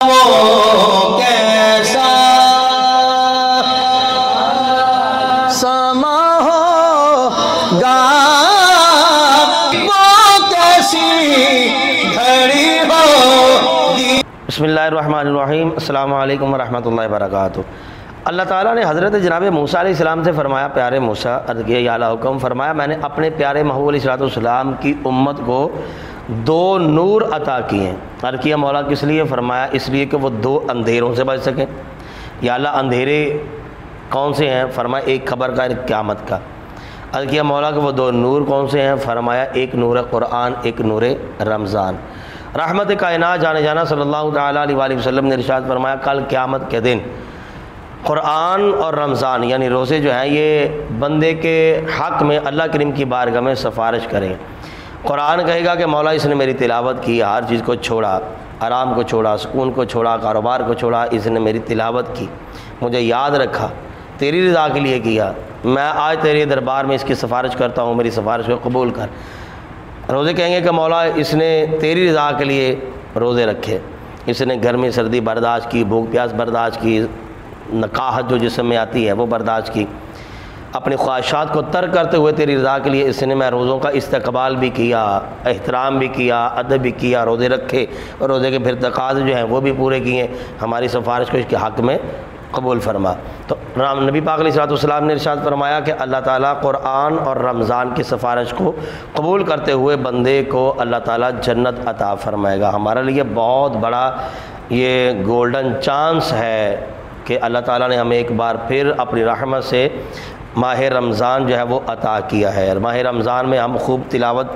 وہ کیسا سما ہوگا، وہ کیسی گھڑی ہوگی۔ بسم اللہ الرحمن الرحیم۔ السلام علیکم ورحمۃ اللہ وبرکاتہ۔ اللہ تعالیٰ نے حضرت جناب موسیٰ علیہ السلام سے فرمایا، پیارے موسیٰ، عرض کیا یا اللہ حکم، فرمایا میں نے اپنے پیارے محبوب علیہ السلام کی امت کو دو نور عطا کیے ہیں۔ عرض کیا مولا کس لیے؟ فرمایا اس لیے کہ وہ دو اندھیروں سے بچ سکیں۔ یا اللہ اندھیرے کون سے ہیں؟ فرمایا ایک خبر کا، ایک قیامت کا۔ عرض کیا مولا کہ وہ دو نور کون سے ہیں؟ فرمایا ایک نور قرآن، ایک نور رمضان۔ رحمت کائنات جانے جانا صلی اللہ تعالیٰ علیہ وآلہ وسلم نے ارشاد فرمایا کل قیامت کے دن قرآن اور رمضان یعنی روزے جو ہیں یہ بندے کے حق میں اللہ کریم کی بارگاہ میں سفارش کریں۔ قرآن کہے گا کہ مولا اس نے میری تلاوت کی، ہر چیز کو چھوڑا، آرام کو چھوڑا، سکون کو چھوڑا، کاروبار کو چھوڑا، اس نے میری تلاوت کی، مجھے یاد رکھا، تیری رضا کے لیے کیا، میں آج تیرے دربار میں اس کی سفارش کرتا ہوں، میری سفارش کو قبول کر۔ روزے کہیں گے کہ مولا اس نے تیری رضا کے لیے روزے رکھے، اس نے گرمی سردی برداشت کی، بھوک پیاس برداشت کی، نکاحت جو جسم میں آتی ہے وہ برداشت کی، اپنی خواہشات کو ترک کرتے ہوئے تیری رضا کے لیے اس نے میں روزوں کا استقبال بھی کیا، احترام بھی کیا، ادب بھی کیا، روزے رکھے، اور روزے کے پھر تقاضے جو ہیں وہ بھی پورے کیے، ہماری سفارش کو اس کے حق میں قبول فرما۔ تو نبی پاک علیہ السلام نے ارشاد فرمایا کہ اللہ تعالیٰ قرآن اور رمضان کی سفارش کو قبول کرتے ہوئے بندے کو اللہ تعالیٰ جنت عطا فرمائے گا۔ ہمارے لیے بہت بڑا یہ گولڈن چانس ہے کہ اللہ تعالیٰ نے ہمیں ایک بار پھر اپنی رحمت سے ماہ رمضان جو ہے وہ عطا کیا ہے۔ اور ماہ رمضان میں ہم خوب تلاوت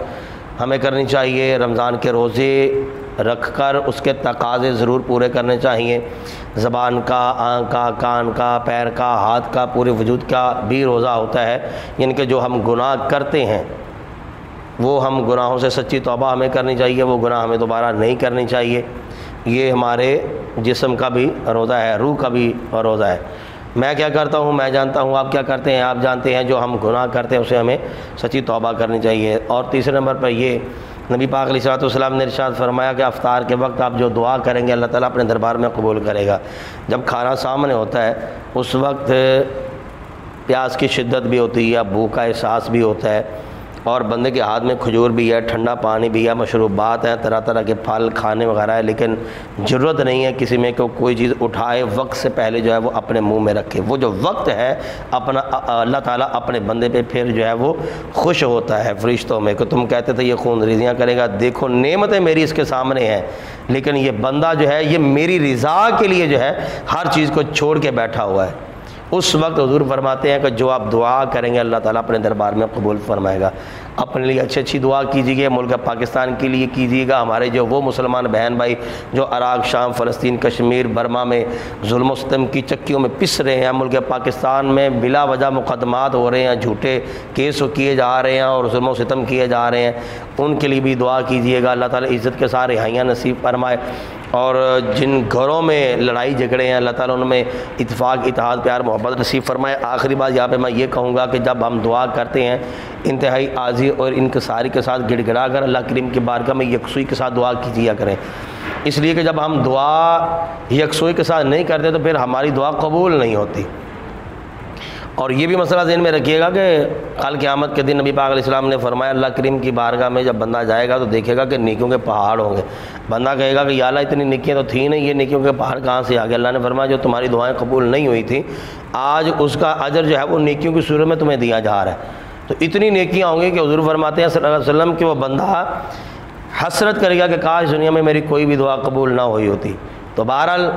ہمیں کرنی چاہیے، رمضان کے روزے رکھ کر اس کے تقاضے ضرور پورے کرنے چاہیے، زبان کا، آنکھ کا، کان کا، پیر کا، ہاتھ کا، پورے وجود کا بھی روزہ ہوتا ہے، یعنی کہ جو ہم گناہ کرتے ہیں وہ ہم گناہوں سے سچی توبہ ہمیں کرنی چاہیے، وہ گناہ ہمیں دوبارہ نہیں کرنی چاہیے۔ یہ ہمارے جسم کا بھی روزہ ہے، روح کا بھی روزہ ہے۔ میں کیا کرتا ہوں میں جانتا ہوں، آپ کیا کرتے ہیں آپ جانتے ہیں، جو ہم گناہ کرتے ہیں اسے ہمیں سچی توبہ کرنی چاہیے۔ اور تیسرے نمبر پر یہ نبی پاک علیہ السلام نے ارشاد فرمایا کہ افطار کے وقت آپ جو دعا کریں گے اللہ تعالیٰ اپنے دربار میں قبول کرے گا۔ جب کھانا سامنے ہوتا ہے اس وقت پیاس کی شدت بھی ہوتی ہے، بھوک کا احساس بھی ہوتا ہے، اور بندے کے ہاتھ میں کھجور بھی ہے، ٹھنڈا پانی بھی ہے، مشروبات ہیں، طرح طرح کے پھل کھانے وغیرہ ہے، لیکن ضرورت نہیں ہے کسی میں کہ کوئی چیز اٹھائے وقت سے پہلے جو ہے وہ اپنے منہ میں رکھے۔ وہ جو وقت ہے اپنا اللہ تعالیٰ اپنے بندے پہ پھر جو ہے وہ خوش ہوتا ہے فرشتوں میں کہ تم کہتے تھے یہ خون ریزیاں کرے گا، دیکھو نعمتیں میری اس کے سامنے ہیں، لیکن یہ بندہ جو ہے یہ میری رضا کے لیے جو ہے ہر چیز کو چھوڑ کے بیٹھا ہوا ہے۔ اس وقت حضور فرماتے ہیں کہ جو آپ دعا کریں گے اللہ تعالیٰ اپنے دربار میں قبول فرمائے گا۔ اپنے لیے اچھی اچھی دعا کیجیے، ملک پاکستان کے لیے کیجیے گا، ہمارے جو وہ مسلمان بہن بھائی جو عراق، شام، فلسطین، کشمیر، برما میں ظلم و ستم کی چکیوں میں پس رہے ہیں، ملک پاکستان میں بلا وجہ مقدمات ہو رہے ہیں، جھوٹے کیس کیے جا رہے ہیں اور ظلم و ستم کیے جا رہے ہیں، ان کے لیے بھی دعا کیجیے گا، اللہ تعالیٰ عزت کے ساتھ رہائیاں نصیب فرمائے۔ اور جن گھروں میں لڑائی جھگڑے ہیں اللہ تعالیٰ ان میں اتفاق، اتحاد، پیار، محبت نصیب فرمائے۔ آخری بات یہاں پہ میں یہ کہوں گا کہ جب ہم دعا کرتے ہیں انتہائی عاجزی اور انکساری کے ساتھ گڑ گڑا کر اللہ کریم کی بارگاہ میں یکسوئی کے ساتھ دعا کیجیا کریں، اس لیے کہ جب ہم دعا یکسوئی کے ساتھ نہیں کرتے تو پھر ہماری دعا قبول نہیں ہوتی۔ اور یہ بھی مسئلہ ذہن میں رکھیے گا کہ کل قیامت کے دن نبی پاک علیہ السلام نے فرمایا اللہ کریم کی بارگاہ میں جب بندہ جائے گا تو دیکھے گا کہ نیکیوں کے پہاڑ ہوں گے۔ بندہ کہے گا کہ یا اللہ اتنی نیکیاں تو تھیں نہیں، یہ نیکیوں کے پہاڑ کہاں سے آ گئے؟ اللہ نے فرمایا جو تمہاری دعائیں قبول نہیں ہوئی تھیں آج اس کا اجر جو ہے وہ نیکیوں کی صورت میں تمہیں دیا جا رہا ہے۔ تو اتنی نیکیاں ہوں گی کہ حضور فرماتے ہیں صلی اللہ علیہ وسلم کہ وہ بندہ حسرت کرے گا کہ کاش دنیا میں میری کوئی بھی دعا قبول نہ ہوئی ہوتی۔ تو بہرحال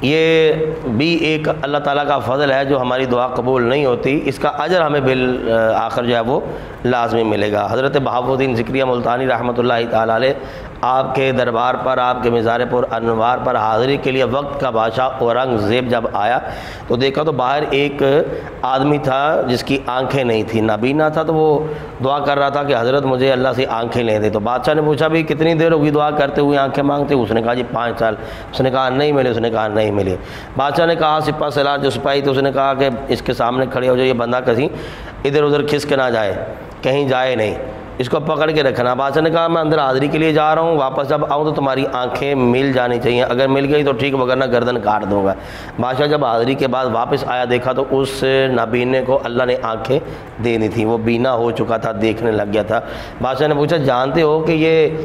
یہ بھی ایک اللہ تعالیٰ کا فضل ہے جو ہماری دعا قبول نہیں ہوتی، اس کا اجر ہمیں بالآخر جو ہے وہ لازمی ملے گا۔ حضرت بہاء الدین ذکریہ ملتانی رحمۃ اللہ تعالیٰ علیہ آپ کے دربار پر، آپ کے مزار پر انوار پر حاضری کے لیے وقت کا بادشاہ اورنگزیب جب آیا تو دیکھا تو باہر ایک آدمی تھا جس کی آنکھیں نہیں تھیں، نابینا تھا، تو وہ دعا کر رہا تھا کہ حضرت مجھے اللہ سے آنکھیں لے دے۔ تو بادشاہ نے پوچھا بھی کتنی دیر ہوگی دعا کرتے ہوئے آنکھیں مانگتے؟ اس نے کہا جی 5 سال۔ اس نے کہا نہیں ملے، اس نے کہا نہیں ملے۔ بادشاہ نے کہا سپاہ سالار جو سپاہی تھے اس نے کہا کہ اس کے سامنے کھڑے ہو جائے، یہ بندہ کہیں ادھر ادھر کھسک نہ جائے، کہیں جائے نہیں۔ اس کو پکڑ کے رکھنا۔ بادشاہ نے کہا میں اندر حاضری کے لیے جا رہا ہوں، واپس جب آؤں تو تمہاری آنکھیں مل جانی چاہیے، اگر مل گئی تو ٹھیک، وگرنہ گردن کاٹ دوں گا۔ بادشاہ جب حاضری کے بعد واپس آیا، دیکھا تو اس نابینے کو اللہ نے آنکھیں دینی تھی، وہ بینا ہو چکا تھا، دیکھنے لگ گیا تھا۔ بادشاہ نے پوچھا جانتے ہو کہ یہ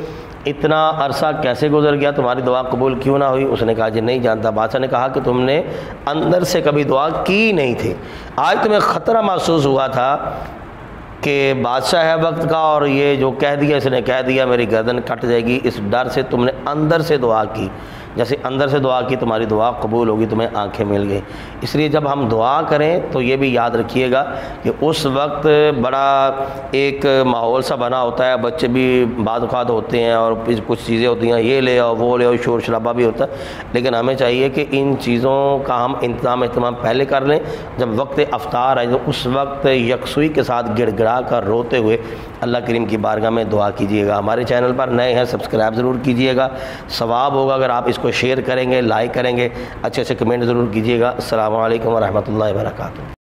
اتنا عرصہ کیسے گزر گیا، تمہاری دعا قبول کیوں نہ ہوئی؟ اس نے کہا جی نہیں جانتا۔ بادشاہ نے کہا کہ تم نے اندر سے کبھی دعا کی نہیں تھی، آج تمہیں خطرہ محسوس ہوا تھا کہ بادشاہ ہے وقت کا اور یہ جو کہہ دیا اس نے کہہ دیا میری گردن کٹ جائے گی، اس ڈر سے تم نے اندر سے دعا کی، جیسے اندر سے دعا کی تمہاری دعا قبول ہوگی، تمہیں آنکھیں مل گئی۔ اس لیے جب ہم دعا کریں تو یہ بھی یاد رکھیے گا کہ اس وقت بڑا ایک ماحول سا بنا ہوتا ہے، بچے بھی بعض اوقات ہوتے ہیں اور کچھ چیزیں ہوتی ہیں، یہ لے آؤ وہ لے آؤ، شور شرابہ بھی ہوتا ہے، لیکن ہمیں چاہیے کہ ان چیزوں کا ہم اہتمام پہلے کر لیں۔ جب وقت افطار ہے تو اس وقت یکسوئی کے ساتھ گڑ گڑا کر روتے ہوئے اللہ کریم کی بارگاہ میں دعا کیجیے گا۔ ہمارے چینل پر نئے ہیں سبسکرائب ضرور کیجیے گا، ثواب ہوگا اگر آپ اس کو شیئر کریں گے، لائک کریں گے، اچھے کمنٹ ضرور کیجیے گا۔ السلام علیکم ورحمۃ اللہ وبرکاتہ۔